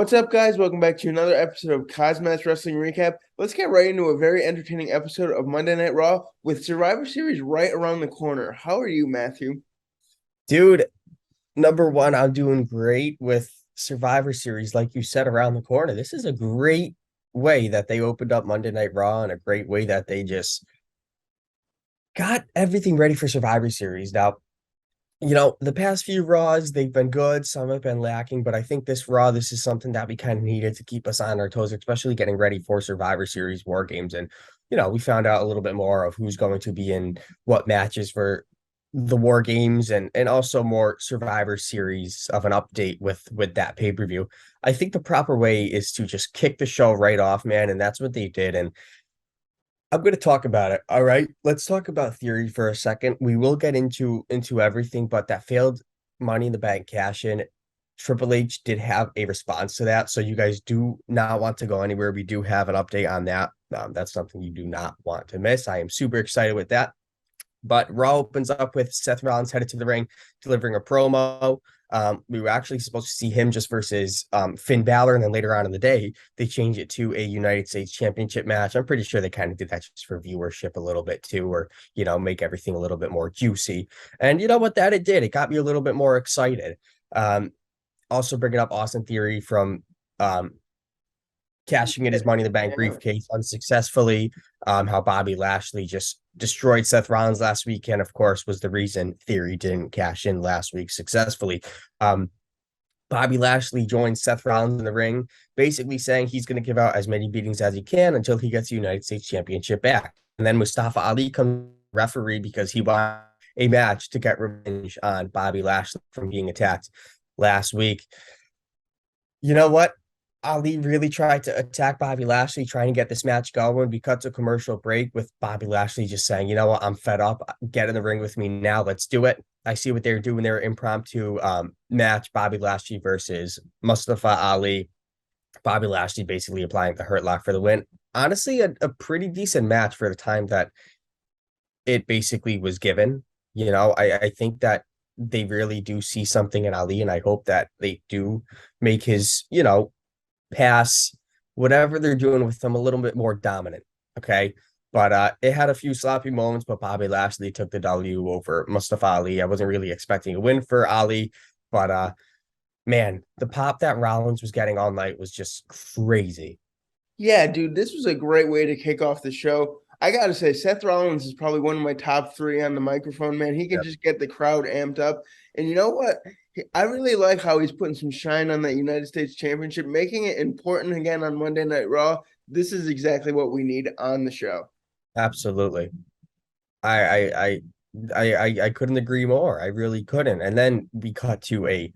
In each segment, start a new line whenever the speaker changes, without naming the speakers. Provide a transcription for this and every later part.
What's up, guys? Welcome back to another episode of KozMatt's Wrestling Recap. Let's get right into a very entertaining episode of Monday Night Raw with Survivor Series right around the corner. How are you, Matthew?
Dude, number one, I'm doing great with Survivor Series, like you said, around the corner. This is a great way that they opened up Monday Night Raw and a great way that they just got everything ready for Survivor Series. Now, the past few Raws, they've been good. Some have been lacking, but I think this Raw, this is something that we kind of needed to keep us on our toes, especially getting ready for Survivor Series War Games. And, we found out a little bit more of who's going to be in what matches for the War Games and also more Survivor Series of an update with that pay-per-view. I think the proper way is to just kick the show right off, man, and that's what they did. And I'm going to talk about it. All right. Let's talk about Theory for a second. We will get into everything, but that failed Money in the Bank cash in. Triple H did have a response to that. So you guys do not want to go anywhere. We do have an update on that. That's something you do not want to miss. I am super excited with that. But Raw opens up with Seth Rollins headed to the ring, delivering a promo. We were actually supposed to see him just versus Finn Bálor, and then later on in the day, they changed it to a United States Championship match. I'm pretty sure they kind of did that just for viewership a little bit too, or make everything a little bit more juicy. And you know what? That it did. It got me a little bit more excited. Also bringing up Austin Theory from cashing in his Money in the Bank
Yeah.
briefcase unsuccessfully. How Bobby Lashley just destroyed Seth Rollins last week, and of course was the reason Theory didn't cash in last week successfully. Bobby Lashley joined Seth Rollins in the ring, basically saying he's going to give out as many beatings as he can until he gets the United States Championship back. And then Mustafa Ali comes referee because he won a match to get revenge on Bobby Lashley from being attacked last week. You know what? Ali really tried to attack Bobby Lashley, trying to get this match going. We cut to commercial break with Bobby Lashley just saying, you know what, I'm fed up. Get in the ring with me now. Let's do it. I see what they're doing. Their impromptu match, Bobby Lashley versus Mustafa Ali. Bobby Lashley basically applying the Hurt Lock for the win. Honestly, a pretty decent match for the time that it basically was given. I think that they really do see something in Ali, and I hope that they do make his, pass whatever they're doing with them a little bit more dominant. Okay. But it had a few sloppy moments, but Bobby Lashley took the W over Mustafa Ali. I wasn't really expecting a win for Ali, but man, the pop that Rollins was getting all night was just crazy.
Yeah, dude, this was a great way to kick off the show. I gotta say, Seth Rollins is probably one of my top three on the microphone, man. He can
Yeah,
just get the crowd amped up. And you know what? I really like how he's putting some shine on that United States Championship, making it important again on Monday Night Raw. This is exactly what we need on the show.
absolutely. I I couldn't agree more. I really couldn't. And then we cut to a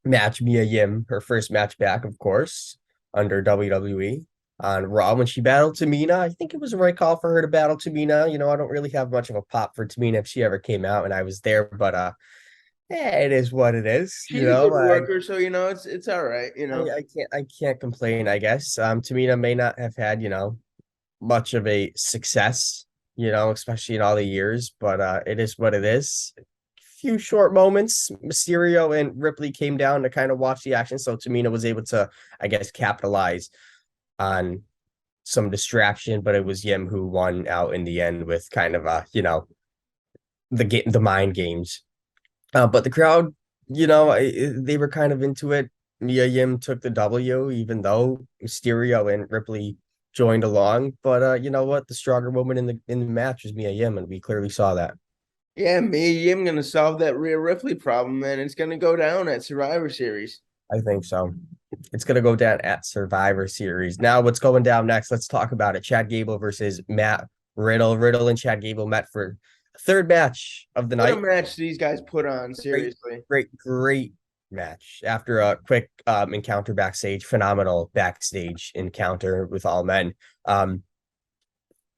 match, Mia Yim, her first match back, of course, under WWE on Raw when she battled Tamina. I think it was the right call for her to battle Tamina. I don't really have much of a pop for Tamina if she ever came out and I was there, but it is what it is.
She's a good worker, so it's all right.
I can't complain, I guess. Tamina may not have had, much of a success, especially in all the years, but it is what it is. Few short moments, Mysterio and Ripley came down to kind of watch the action, so Tamina was able to, I guess, capitalize on some distraction, but it was Yim who won out in the end with kind of the mind games. But the crowd, they were kind of into it. Mia Yim took the W, even though Mysterio and Ripley joined along. But you know what? The stronger woman in the match was Mia Yim, and we clearly saw that.
Yeah, me, I'm gonna solve that Rhea Ripley problem, man. It's gonna go down at Survivor Series.
I think so. It's gonna go down at Survivor Series. Now, what's going down next? Let's talk about it. Chad Gable versus Matt Riddle. Riddle and Chad Gable met for a third match of the
What a
night.
match these guys put on,
Great,
seriously.
great match. After a quick encounter backstage, phenomenal backstage encounter with all men.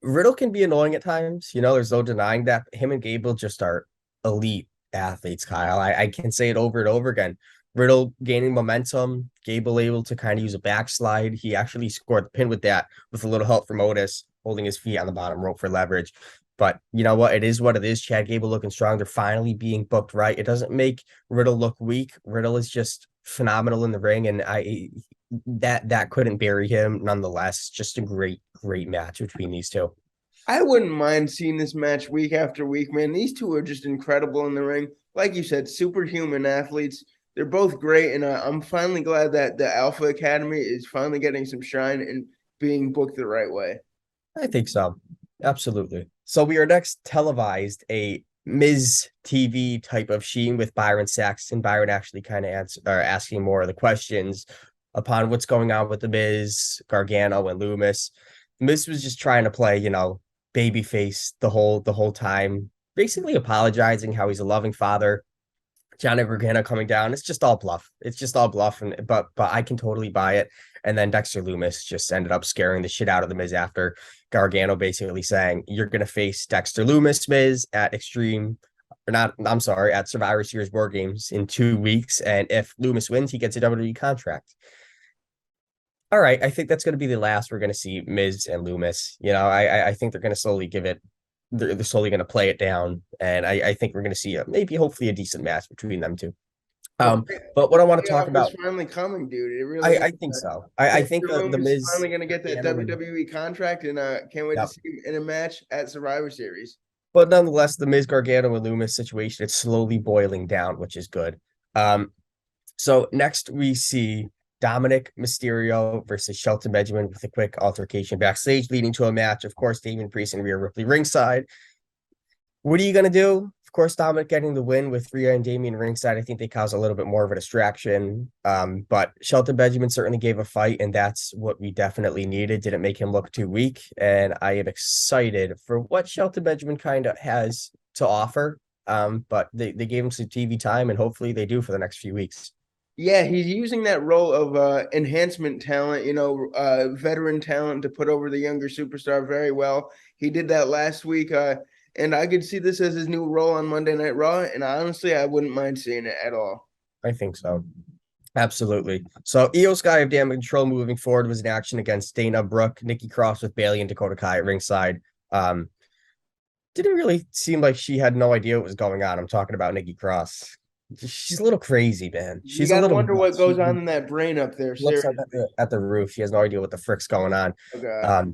Riddle can be annoying at times. There's no denying that. Him and Gable just are elite athletes, Kyle. I can say it over and over again. Riddle gaining momentum, Gable able to kind of use a backslide. He actually scored the pin with that with a little help from Otis, holding his feet on the bottom rope for leverage. But you know what? It is what it is. Chad Gable looking strong. They're finally being booked right. It doesn't make Riddle look weak. Riddle is just phenomenal in the ring, and I that couldn't bury him nonetheless. Just a great match between these two.
I wouldn't mind seeing this match week after week, man. These two are just incredible in the ring. Like you said, superhuman athletes. They're both great, and I'm finally glad that the Alpha Academy is finally getting some shine and being booked the right way.
I think so. Absolutely. So we are next televised a Miz TV type of sheen with Byron Saxton. Byron actually kind of asking more of the questions upon what's going on with the Miz, Gargano, and Loomis. Miz was just trying to play, babyface the whole time, basically apologizing how he's a loving father. Johnny Gargano coming down. It's just all bluff. It's just all bluff, and but I can totally buy it. And then Dexter Loomis just ended up scaring the shit out of the Miz after Gargano basically saying, "You're gonna face Dexter Loomis, Miz, at Extreme, or not? I'm sorry, at Survivor Series War Games in 2 weeks, and if Loomis wins, he gets a WWE contract." All right, I think that's going to be the last we're going to see Miz and Loomis. I think they're going to slowly give it. They're slowly going to play it down, and I think we're going to see maybe hopefully a decent match between them two.
The
But what I want to talk
payoff is
about,
finally coming, dude. It really
I
is.
think so. I think
Dexter
the
Loomis is
Miz,
finally going to get that
Gargano,
WWE contract, and can't wait to
yep.
see him in a match at Survivor Series.
But nonetheless, the Miz Gargano and Loomis situation, it's slowly boiling down, which is good. So next we see Dominic Mysterio versus Shelton Benjamin with a quick altercation backstage, leading to a match. Of course, Damian Priest and Rhea Ripley ringside. What are you gonna do? Of course, Dominic getting the win with Rhea and Damian ringside. I think they caused a little bit more of a distraction. But Shelton Benjamin certainly gave a fight, and that's what we definitely needed. Didn't make him look too weak. And I am excited for what Shelton Benjamin kind of has to offer. But they gave him some TV time, and hopefully they do for the next few weeks.
Yeah, he's using that role of enhancement talent, veteran talent to put over the younger superstar very well. He did that last week, and I could see this as his new role on Monday Night Raw. And honestly, I wouldn't mind seeing it at all.
I think so. Absolutely. So Io Sky of Damage Control moving forward was in action against Dana Brooke, Nikki Cross with Bailey and Dakota Kai at ringside. Didn't really seem like she had no idea what was going on. I'm talking about Nikki Cross. She's a little crazy, man.
You
She's a
got to
little
wonder what
nuts.
goes on in that brain up there.
Looks
Seriously.
up at the roof. She has no idea what the frick's going on.
Okay.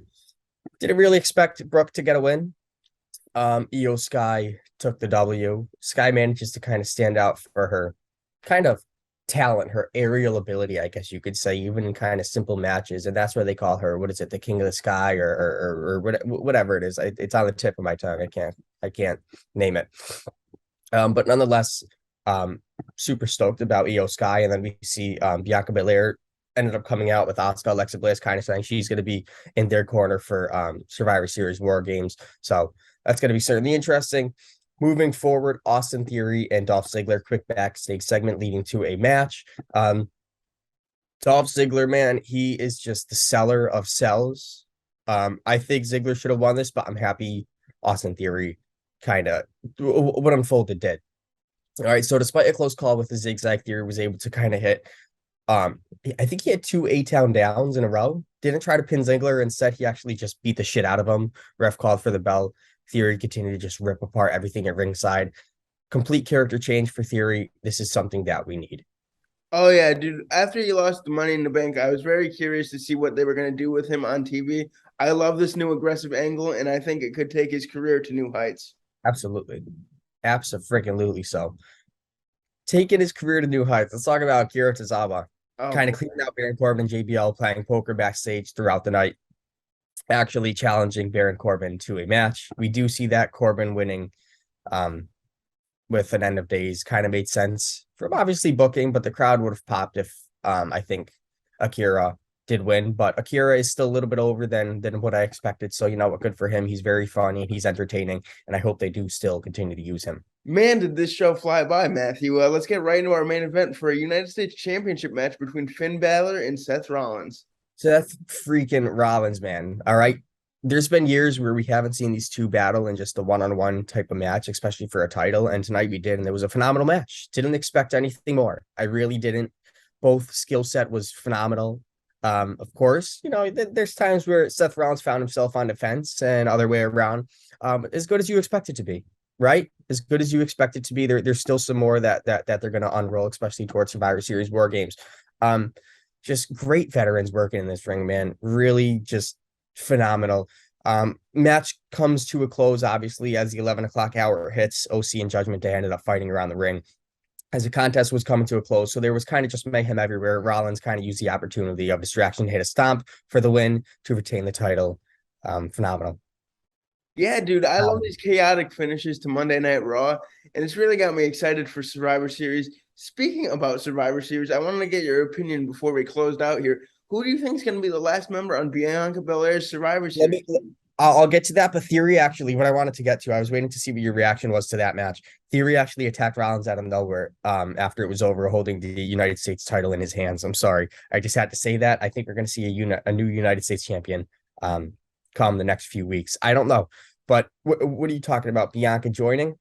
Didn't really expect Brooke to get a win. Io Sky took the W. Sky manages to kind of stand out for her kind of talent, her aerial ability, I guess you could say, even in kind of simple matches. And that's why they call her, what is it, the King of the Sky or whatever it is. It's on the tip of my tongue. I can't name it. But nonetheless, super stoked about Io Sky. And then we see Bianca Belair ended up coming out with Asuka, Alexa Bliss, kind of saying she's going to be in their corner for Survivor Series War Games. So that's going to be certainly interesting. Moving forward, Austin Theory and Dolph Ziggler, quick backstage segment leading to a match. Dolph Ziggler, man, he is just the seller of sells. I think Ziggler should have won this, but I'm happy Austin Theory kind of what unfolded did. All right, so despite a close call with the zigzag, Theory was able to kind of hit. I think he had 2 A-Town downs in a row. Didn't try to pin Ziggler. Instead, he actually just beat the shit out of him. Ref called for the bell. Theory continued to just rip apart everything at ringside. Complete character change for Theory. This is something that we need.
Oh yeah, dude. After he lost the Money in the Bank, I was very curious to see what they were going to do with him on TV. I love this new aggressive angle, and I think it could take his career to new heights.
Absolutely. Absolutely so. Taking his career to new heights. Let's talk about Akira Tozawa.
Oh,
Kind of cleaning out Baron Corbin and JBL, playing poker backstage throughout the night, actually challenging Baron Corbin to a match. We do see that Corbin winning with an end of days kind of made sense from obviously booking, but the crowd would have popped if I think Akira did win. But Akira is still a little bit over than what I expected. So you know what, good for him. He's very funny, he's entertaining, and I hope they do still continue to use him.
man, did this show fly by, Matthew? Let's get right into our main event for a United States Championship match between Finn Bálor and Seth Rollins.
Seth freaking Rollins, man. All right. There's been years where we haven't seen these two battle in just a one-on-one type of match, especially for a title. And tonight we did, and it was a phenomenal match. Didn't expect anything more. I really didn't. Both skill set was phenomenal. Of course, there's times where Seth Rollins found himself on defense and other way around. As good as you expect it to be, right? as good as you expect it to be. There's still some more that they're going to unroll, especially towards Survivor Series War Games. Um, just great veterans working in this ring, man. Really just phenomenal. Match comes to a close, obviously, as the 11 o'clock hour hits. OC and Judgment Day ended up fighting around the ring as the contest was coming to a close. So there was kind of just mayhem everywhere. Rollins kind of used the opportunity of distraction, hit a stomp for the win to retain the title. Phenomenal.
Yeah, dude, I love
Um,
these chaotic finishes to Monday Night Raw, and it's really got me excited for Survivor Series. Speaking about Survivor Series, I wanted to get your opinion before we closed out here. Who do you think is going to be the last member on Bianca Belair's Survivor
let
Series?
me. I'll get to that, but Theory actually, what I wanted to get to, I was waiting to see what your reaction was to that match. Theory actually attacked Rollins out of nowhere after it was over, holding the United States title in his hands. I'm sorry, I just had to say that. I think we're going to see a new United States champion um, come the next few weeks. I don't know, but what are you talking about? Bianca joining?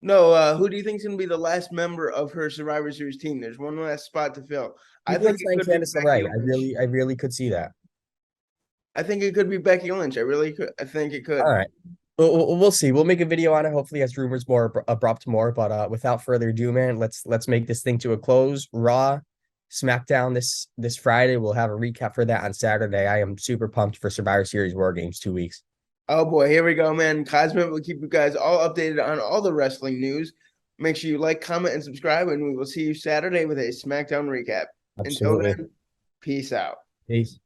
No, who do you think is going to be the last member of her Survivor Series team? There's one last spot to fill. I
People are
think it
saying
could be
Candice
Becky
LeRae.
Lynch.
I really could see that.
I think it could be Becky Lynch. I really could. I think it
All
could.
right. We'll see. We'll make a video on it. Hopefully, as rumors more abrupt more. But without further ado, man, let's make this thing to a close. Raw, SmackDown this Friday. We'll have a recap for that on Saturday. I am super pumped for Survivor Series War Games 2 weeks.
Oh boy, here we go, man. KozMatt will keep you guys all updated on all the wrestling news. Make sure you like, comment, and subscribe, and we will see you Saturday with a SmackDown recap. Until
Absolutely.
then, peace out.
Peace.